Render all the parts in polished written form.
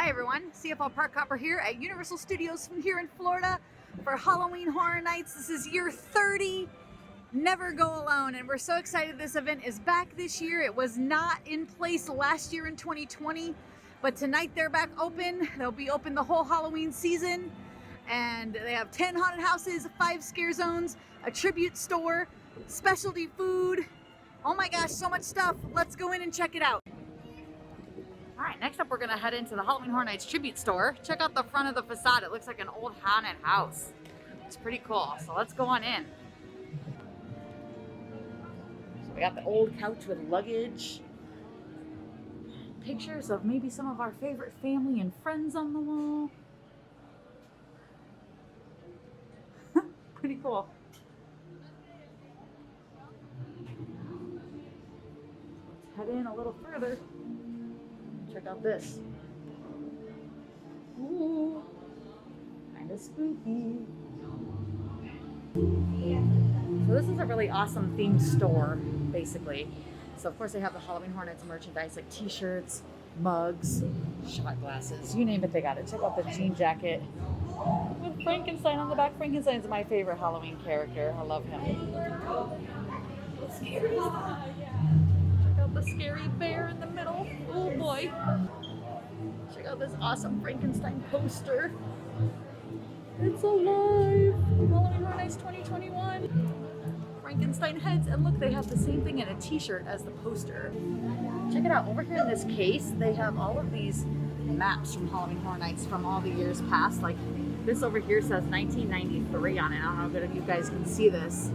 Hi everyone, CFL Park Hopper here at Universal Studios from here in Florida for Halloween Horror Nights. This is year 30, Never Go Alone, and we're so excited this event is back this year. It was not in place last year in 2020, but tonight they're back open. They'll be open the whole Halloween season, and they have 10 haunted houses, 5 scare zones, a tribute store, specialty food. Oh my gosh, so much stuff. Let's go in and check it out. All right, next up we're gonna head into the Halloween Horror Nights tribute store. Check out the front of the facade. It looks like an old haunted house. It's pretty cool, so let's go on in. So we got the old couch with luggage. Pictures of maybe some of our favorite family and friends on the wall. Pretty cool. Let's head in a little further. Check out this. Ooh, kind of spooky. So this is a really awesome themed store, basically. So of course they have the Halloween Horror Nights merchandise like t-shirts, mugs, shot glasses, you name it, they got it. Check out the jean jacket with Frankenstein on the back. Frankenstein is my favorite Halloween character. I love him. Check out the scary bear in the middle. Oh boy. Check out this awesome Frankenstein poster. It's alive. Halloween Horror Nights 2021. Frankenstein heads, and look, they have the same thing in a t-shirt as the poster. Check it out. Over here in this case, they have all of these maps from Halloween Horror Nights from all the years past. Like this over here says 1993 on it. I don't know how good if you guys can see this.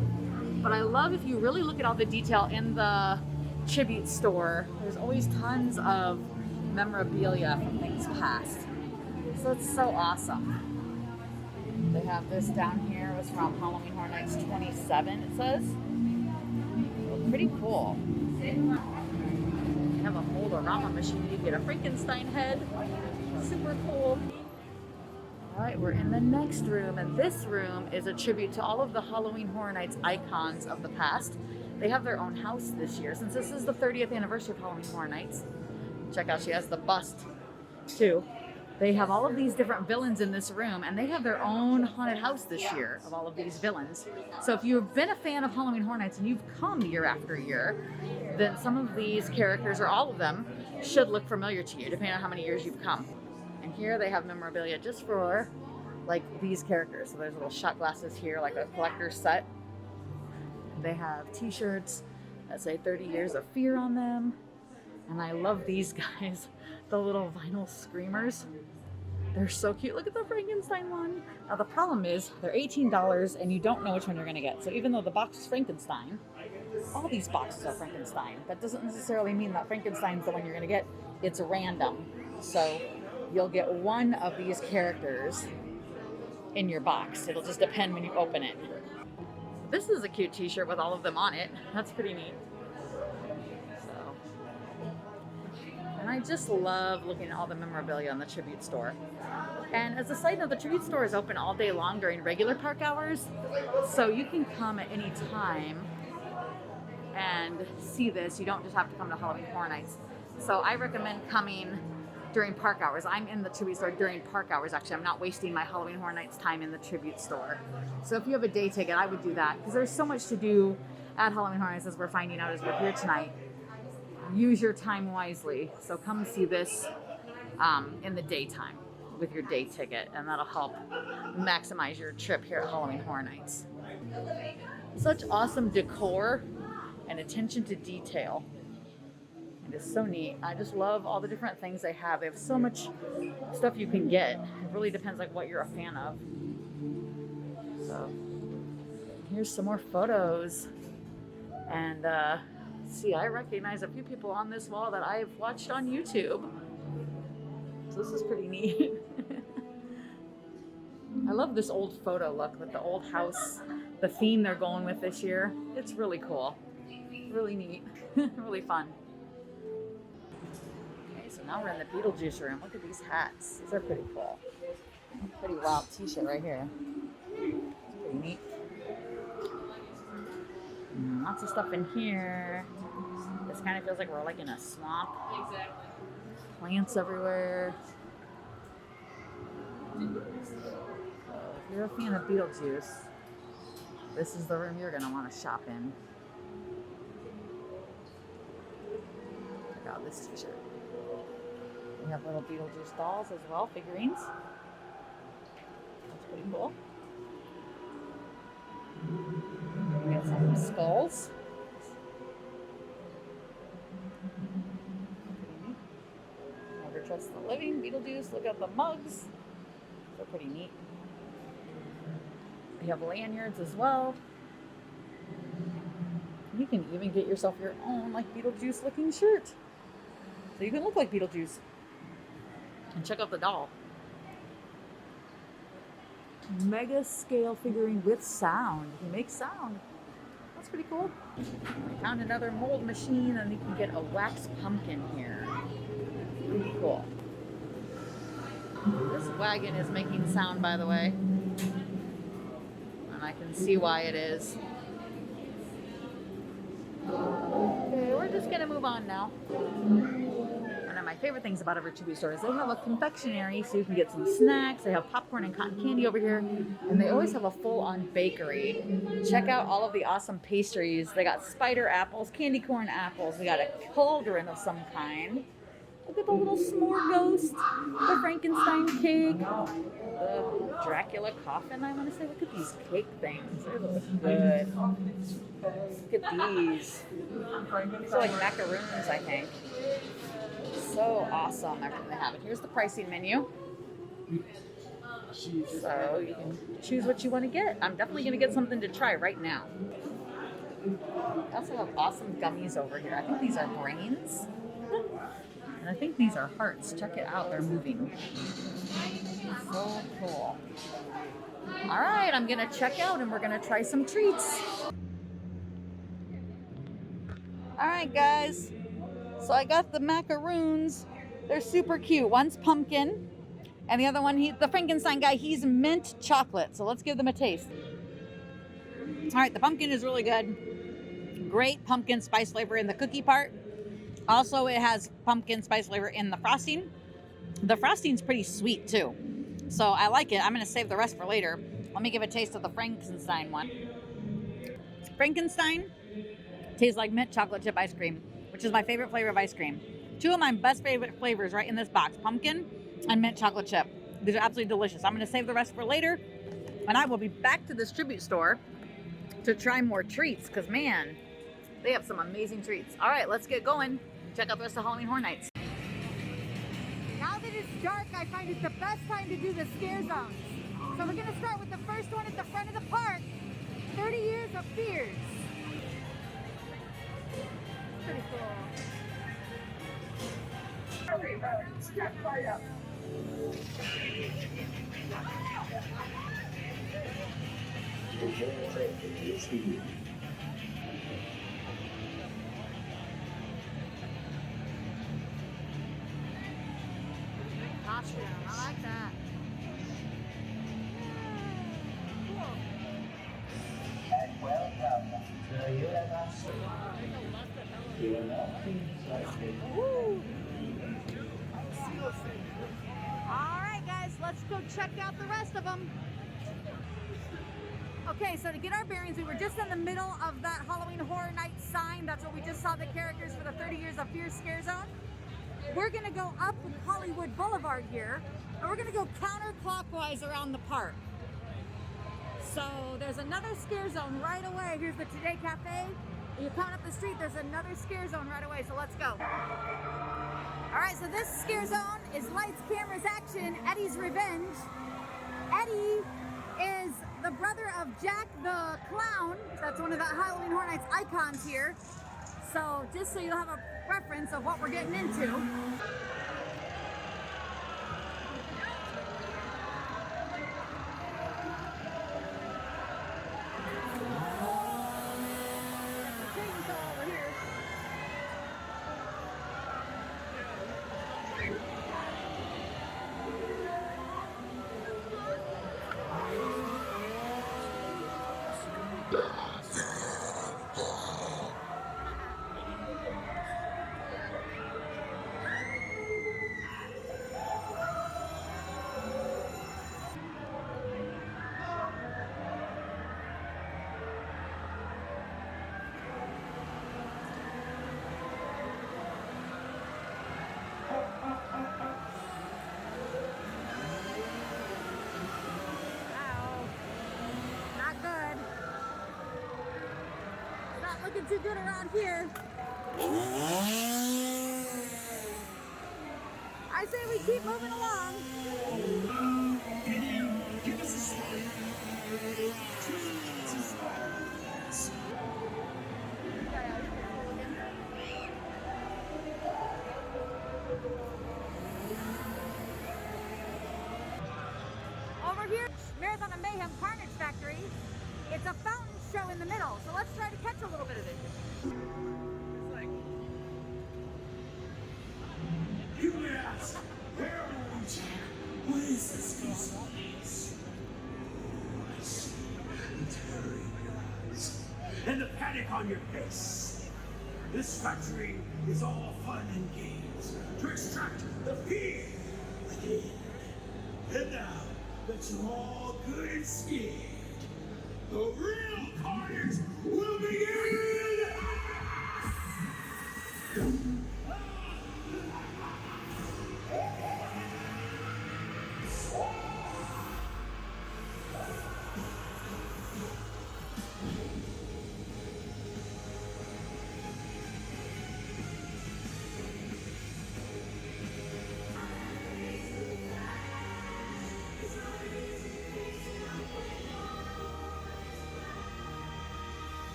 But I love if you really look at all the detail in the tribute store, there's always tons of memorabilia from things past. So it's so awesome. They have this down here. It was from Halloween Horror Nights 27, it says. So pretty cool. They have a mold-orama machine. You get a Frankenstein head. Super cool. All right, we're in the next room, and this room is a tribute to all of the Halloween Horror Nights icons of the past. They have their own house this year, since this is the 30th anniversary of Halloween Horror Nights. Check out, she has the bust, too. They have all of these different villains in this room, and they have their own haunted house this year of all of these villains. So if you've been a fan of Halloween Horror Nights and you've come year after year, then some of these characters, or all of them, should look familiar to you, depending on how many years you've come. And here they have memorabilia just for, like, these characters. So there's little shot glasses here, like a collector's set. They have t-shirts that say 30 Years of Fear on them. And I love these guys, the little vinyl screamers. They're so cute. Look at the Frankenstein one. Now the problem is they're $18 and you don't know which one you're gonna get. So even though the box is Frankenstein, all these boxes are Frankenstein. That doesn't necessarily mean that Frankenstein's the one you're gonna get. It's random. So you'll get one of these characters in your box. It'll just depend when you open it. This is a cute t-shirt with all of them on it. That's pretty neat. So, and I just love looking at all the memorabilia on the tribute store. And as a side note, the tribute store is open all day long during regular park hours. So you can come at any time and see this. You don't just have to come to Halloween Horror Nights. So I recommend coming during park hours. I'm in the tribute store during park hours, actually. I'm not wasting my Halloween Horror Nights time in the tribute store. So if you have a day ticket, I would do that, because there's so much to do at Halloween Horror Nights, as we're finding out as we're here tonight. Use your time wisely. So come see this in the daytime with your day ticket, and that'll help maximize your trip here at Halloween Horror Nights. Such awesome decor and attention to detail. It is so neat. I just love all the different things they have. They have so much stuff you can get. It really depends like what you're a fan of. So here's some more photos. And see, I recognize a few people on this wall that I've watched on YouTube. So this is pretty neat. I love this old photo look with the old house, the theme they're going with this year. It's really cool. Really neat. Really fun. So now we're in the Beetlejuice Room. Look at these hats. These are pretty cool. Pretty wild t-shirt right here. It's pretty neat. Lots of stuff in here. This kind of feels like we're like in a swamp. Exactly. Plants everywhere. If you're a fan of Beetlejuice, this is the room you're going to want to shop in. Check out this t-shirt. We have little Beetlejuice dolls as well, figurines. That's pretty cool. We got some skulls. Never Trust the Living, Beetlejuice. Look at the mugs. They're pretty neat. We have lanyards as well. You can even get yourself your own like Beetlejuice looking shirt. So you can look like Beetlejuice. And check out the doll. Mega scale figurine with sound. You can make sound. That's pretty cool. I found another mold machine and you can get a wax pumpkin here. Pretty cool. This wagon is making sound, by the way. And I can see why it is. Okay, we're just gonna move on now. One of my favorite things about every tribute store is they have a confectionery so you can get some snacks. They have popcorn and cotton candy over here. And they always have a full-on bakery. Check out all of the awesome pastries. They got spider apples, candy corn apples. We got a cauldron of some kind. Look at the little s'more ghost, the Frankenstein cake, the Dracula coffin, I want to say. Look at these cake things. They look good. Look at these. These are like macaroons, I think. So awesome, everything they have. And here's the pricing menu. So you can choose what you want to get. I'm definitely going to get something to try right now. They also have awesome gummies over here. I think these are brains. And I think these are hearts. Check it out. They're moving. So cool. All right, I'm going to check out and we're going to try some treats. All right, guys. So I got the macaroons. They're super cute. One's pumpkin. And the other one, the Frankenstein guy, he's mint chocolate. So let's give them a taste. All right, the pumpkin is really good. Great pumpkin spice flavor in the cookie part. Also, it has pumpkin spice flavor in the frosting. The frosting's pretty sweet, too. So I like it. I'm going to save the rest for later. Let me give a taste of the Frankenstein one. Frankenstein tastes like mint chocolate chip ice cream, which is my favorite flavor of ice cream. Two of my best favorite flavors right in this box, pumpkin and mint chocolate chip. These are absolutely delicious. I'm going to save the rest for later. And I will be back to this tribute store to try more treats because, man, they have some amazing treats. All right, let's get going. Check out the rest of Halloween Horror Nights. Now that it's dark, I find it's the best time to do the scare zones. So we're going to start with the first one at the front of the park, 30 Years of Fears. Pretty cool. Costume, I like that. Woo. All right, guys, let's go check out the rest of them. Okay, so to get our bearings, we were just in the middle of that Halloween Horror Night sign. That's where we just saw the characters for the 30 Years of Fear scare zone. We're gonna go up Hollywood Boulevard here, and we're gonna go counterclockwise around the park. So there's another scare zone right away. Here's the Today Cafe. You come up the street, there's another scare zone right away, so let's go. All right, so this scare zone is Lights, Cameras, Action, Eddie's Revenge. Eddie is the brother of Jack the Clown. That's one of the Halloween Horror Nights icons here. So just so you'll have a reference of what we're getting into. too good around here. I say we keep moving along. Can you give us a story? Over here, Marathon of Mayhem Carnage Factory. It's a fountain show in the middle, so let's try to catch a little bit of it. You may ask, where are we, Jack? What is this piece of place? Oh, I see the terror in your eyes and the panic on your face. This factory is all fun and games to extract the fear within. And now that you're all good and scared, the real carnage will begin!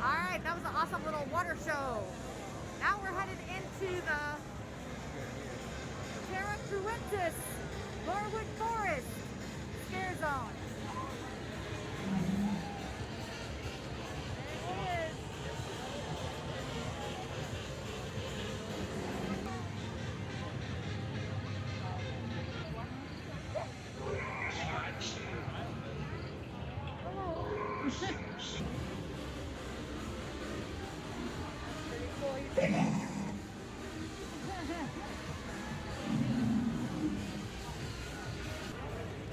Alright, that was an awesome little water show. Now we're headed into the Terra Cruentus Norwood Forest Scare Zone. There it is.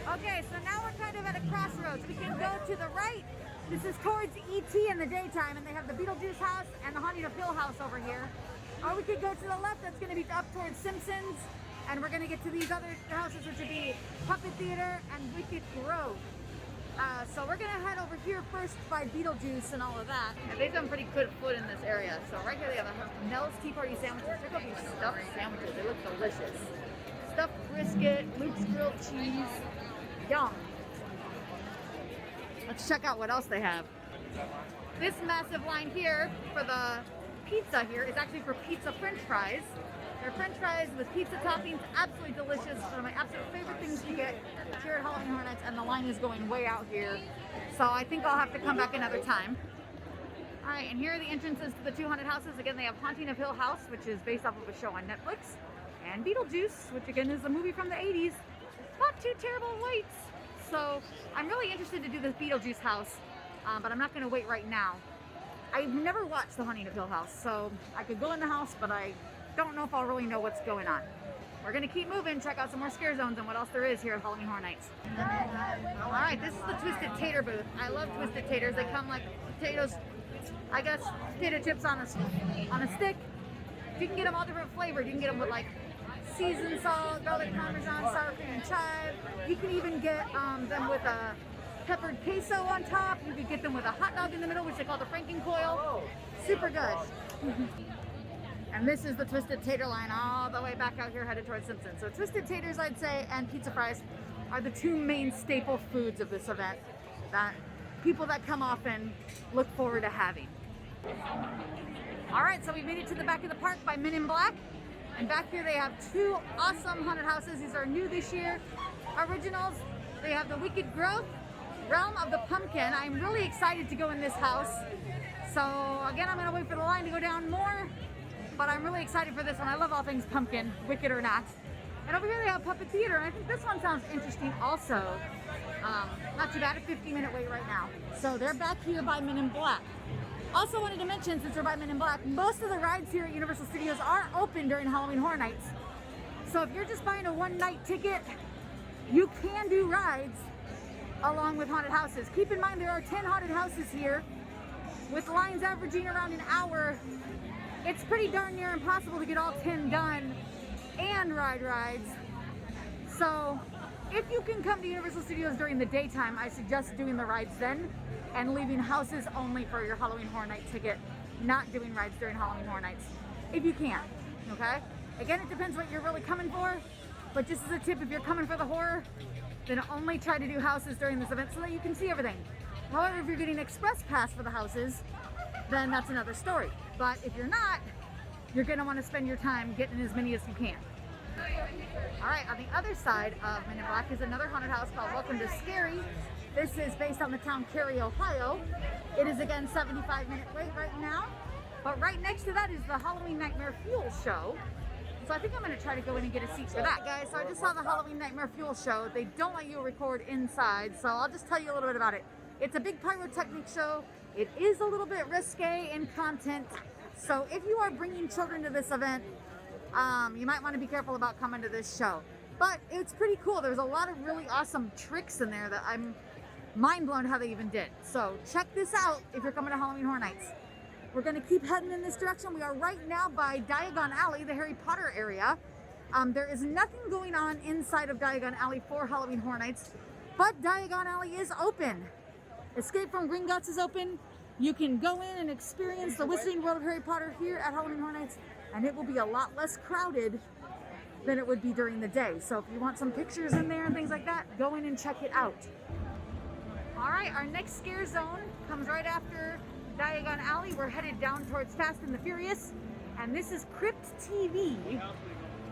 Okay, so now we're kind of at a crossroads. We can go to the right. This is towards E.T. in the daytime, and they have the Beetlejuice house and the Haunting of Hill house over here. Or we could go to the left. That's going to be up towards Simpsons, and we're going to get to these other houses, which would be Puppet Theater and Wicked Grove. So we're going to head over here first by Beetlejuice and all of that. And they've done pretty good food in this area. So right here they have a Nell's Tea Party sandwiches. Check out these stuffed sandwiches. They look delicious. Stuffed brisket, Luke's grilled cheese. Yum. Let's check out what else they have. This massive line here for the pizza here is actually for pizza french fries. They're french fries with pizza toppings, absolutely delicious. One of my absolute favorite things to get here at Halloween Horror Nights, and the line is going way out here. So I think I'll have to come back another time. All right, and here are the entrances to the two haunted houses. Again, they have Haunting of Hill House, which is based off of a show on Netflix, and Beetlejuice, which again is a movie from the 80s. Not too terrible waits. So I'm really interested to do this Beetlejuice house, but I'm not going to wait right now. I've never watched The Haunting of Hill House, so I could go in the house, but I don't know if I'll really know what's going on. We're going to keep moving, check out some more scare zones and what else there is here at Halloween Horror Nights. Alright, this is the Twisted Tater booth. I love Twisted Taters. They come like potatoes, I guess, potato chips on a stick. You can get them all different flavored. You can get them with like seasoned salt, garlic parmesan, sour cream and chive. You can even get them with a peppered queso on top. You could get them with a hot dog in the middle, which they call the Frankencoil. Super good. And this is the Twisted Tater line all the way back out here headed towards Simpsons. So Twisted Taters, I'd say, and pizza fries are the two main staple foods of this event that people that come often look forward to having. All right, so we made it to the back of the park by Men in Black. And back here they have two awesome haunted houses. These are new this year, originals. They have the Wicked Grove, Realm of the Pumpkin. I'm really excited to go in this house. So again, I'm gonna wait for the line to go down more, but I'm really excited for this one. I love all things pumpkin, wicked or not. And over here they have Puppet Theater, and I think this one sounds interesting also. Not too bad, a 50-minute wait right now. So they're back here by Men in Black. Also wanted to mention, since we're by Men in Black, most of the rides here at Universal Studios are open during Halloween Horror Nights. So if you're just buying a one-night ticket, you can do rides along with haunted houses. Keep in mind there are 10 haunted houses here, with lines averaging around an hour. It's pretty darn near impossible to get all 10 done and ride rides. So if you can come to Universal Studios during the daytime, I suggest doing the rides then and leaving houses only for your Halloween Horror Night ticket, not doing rides during Halloween Horror Nights, if you can, okay? Again, it depends what you're really coming for, but just as a tip, if you're coming for the horror, then only try to do houses during this event so that you can see everything. However, if you're getting express pass for the houses, then that's another story. But if you're not, you're gonna wanna spend your time getting as many as you can. All right, on the other side of Men in Black is another haunted house called Welcome to Scary. This is based on the town Cary, Ohio. It is again 75-minute wait right now. But right next to that is the Halloween Nightmare Fuel Show. So I think I'm gonna try to go in and get a seat for that. Guys, so I just saw the Halloween Nightmare Fuel Show. They don't let you record inside, so I'll just tell you a little bit about it. It's a big pyrotechnic show. It is a little bit risque in content. So if you are bringing children to this event, you might want to be careful about coming to this show. But it's pretty cool. There's a lot of really awesome tricks in there that I'm mind blown how they even did. So check this out if you're coming to Halloween Horror Nights. We're going to keep heading in this direction. We are right now by Diagon Alley, the Harry Potter area. There is nothing going on inside of Diagon Alley for Halloween Horror Nights, but Diagon Alley is open. Escape from Gringotts is open. You can go in and experience the Wizarding World of Harry Potter here at Halloween Horror Nights, and it will be a lot less crowded than it would be during the day. So if you want some pictures in there and things like that, go in and check it out. All right, our next scare zone comes right after Diagon Alley. We're headed down towards Fast and the Furious, and this is Crypt TV.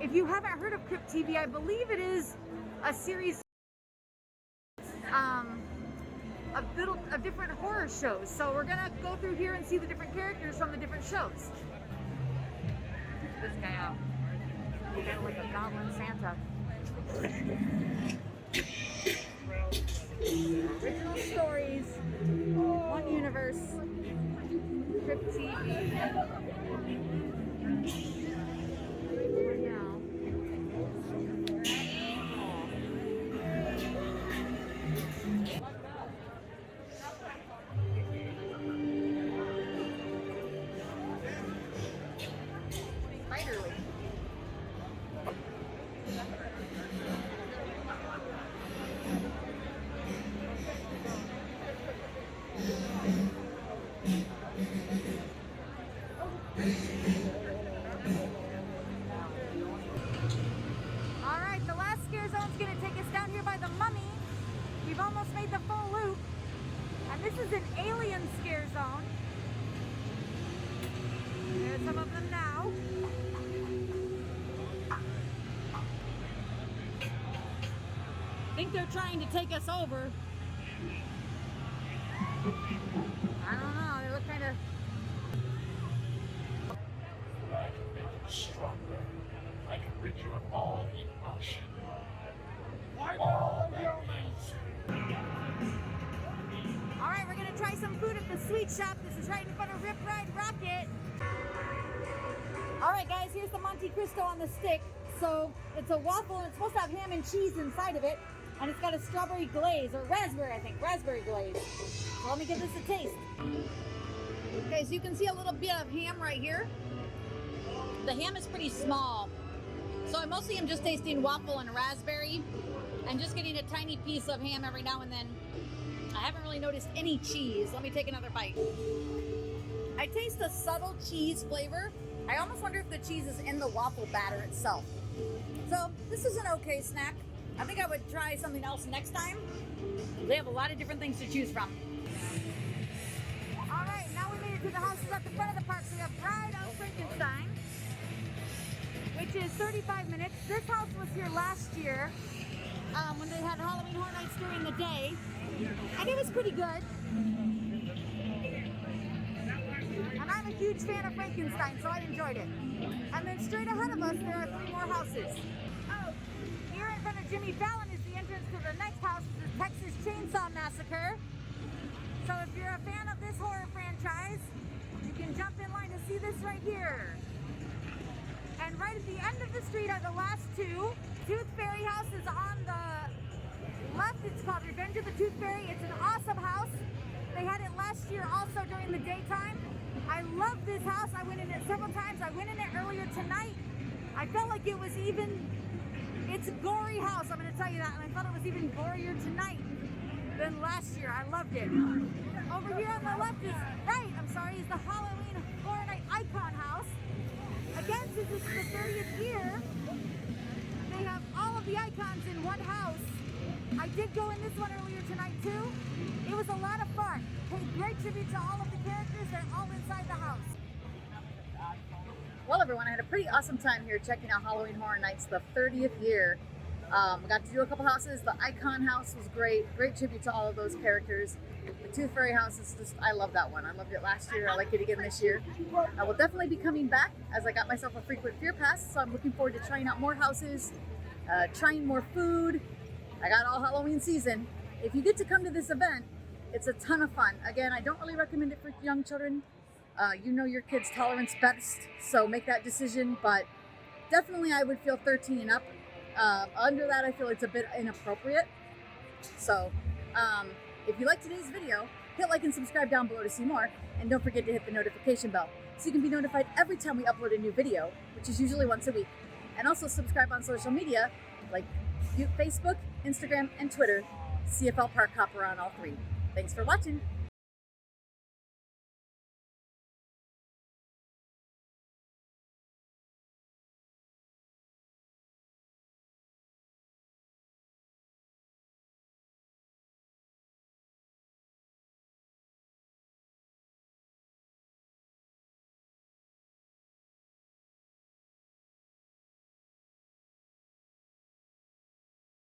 If you haven't heard of Crypt TV, I believe it is a series of different horror shows. So we're gonna go through here and see the different characters from the different shows. Check this guy out. He's kind of like a goblin Santa. Original stories, one universe, Crypt TV. Right now. Spiderly. Alright, the last scare zone's going to take us down here by the Mummy. We've almost made the full loop. And this is an alien scare zone. There's some of them now. I think they're trying to take us over. I don't know, they look kind of... Stronger. I can rid you of all emotion. All that Alright, we're going to try some food at the sweet shop. This is right in front of Rip Ride Rocket. Alright guys, here's the Monte Cristo on the stick. So it's a waffle and it's supposed to have ham and cheese inside of it. And it's got a strawberry glaze, or raspberry, I think, raspberry glaze. So let me give this a taste. Okay, so you can see a little bit of ham right here. The ham is pretty small. So I mostly am just tasting waffle and raspberry and just getting a tiny piece of ham every now and then. I haven't really noticed any cheese. Let me take another bite. I taste a subtle cheese flavor. I almost wonder if the cheese is in the waffle batter itself. So this is an okay snack. I think I would try something else next time. They have a lot of different things to choose from. All right, now we made it to the houses at the front of the park. So we have Bride of Frankenstein, which is 35 minutes. This house was here last year when they had Halloween Horror Nights during the day, and it was pretty good. I'm a huge fan of Frankenstein, so I enjoyed it. And then straight ahead of us, there are 3 more houses. Oh, here in front of Jimmy Fallon is the entrance to the next house, the Texas Chainsaw Massacre. So if you're a fan of this horror franchise, you can jump in line to see this right here. And right at the end of the street are the last 2. Tooth Fairy house is on the left. It's called Revenge of the Tooth Fairy. It's an awesome house. They had it last year also during the daytime. I love this house. I went in it several times. I went in it earlier tonight. I felt like it was it's a gory house, I'm going to tell you that. And I thought it was even gorier tonight than last year. I loved it. Over here on the left is the Halloween Horror Night Icon House. Again, since this is the 30th year, they have all of the icons in one house. I did go in this one earlier tonight too. It was a lot of fun. Paid great tribute to all of the characters. They're all inside the house. Well, everyone, I had a pretty awesome time here checking out Halloween Horror Nights, the 30th year. Got to do a couple houses. The Icon House was great. Great tribute to all of those characters. The Tooth Fairy House is just, I love that one. I loved it last year. I like it again this year. I will definitely be coming back as I got myself a frequent fear pass. So I'm looking forward to trying out more houses, trying more food. I got all Halloween season. If you get to come to this event, it's a ton of fun. Again, I don't really recommend it for young children. You know your kid's tolerance best, so make that decision. But definitely I would feel 13 and up. Under that, I feel it's a bit inappropriate. So if you like today's video, hit like and subscribe down below to see more. And don't forget to hit the notification bell so you can be notified every time we upload a new video, which is usually once a week. And also subscribe on social media like Facebook, Instagram, and Twitter. CFL Park Hopper on all 3. Thanks for watching.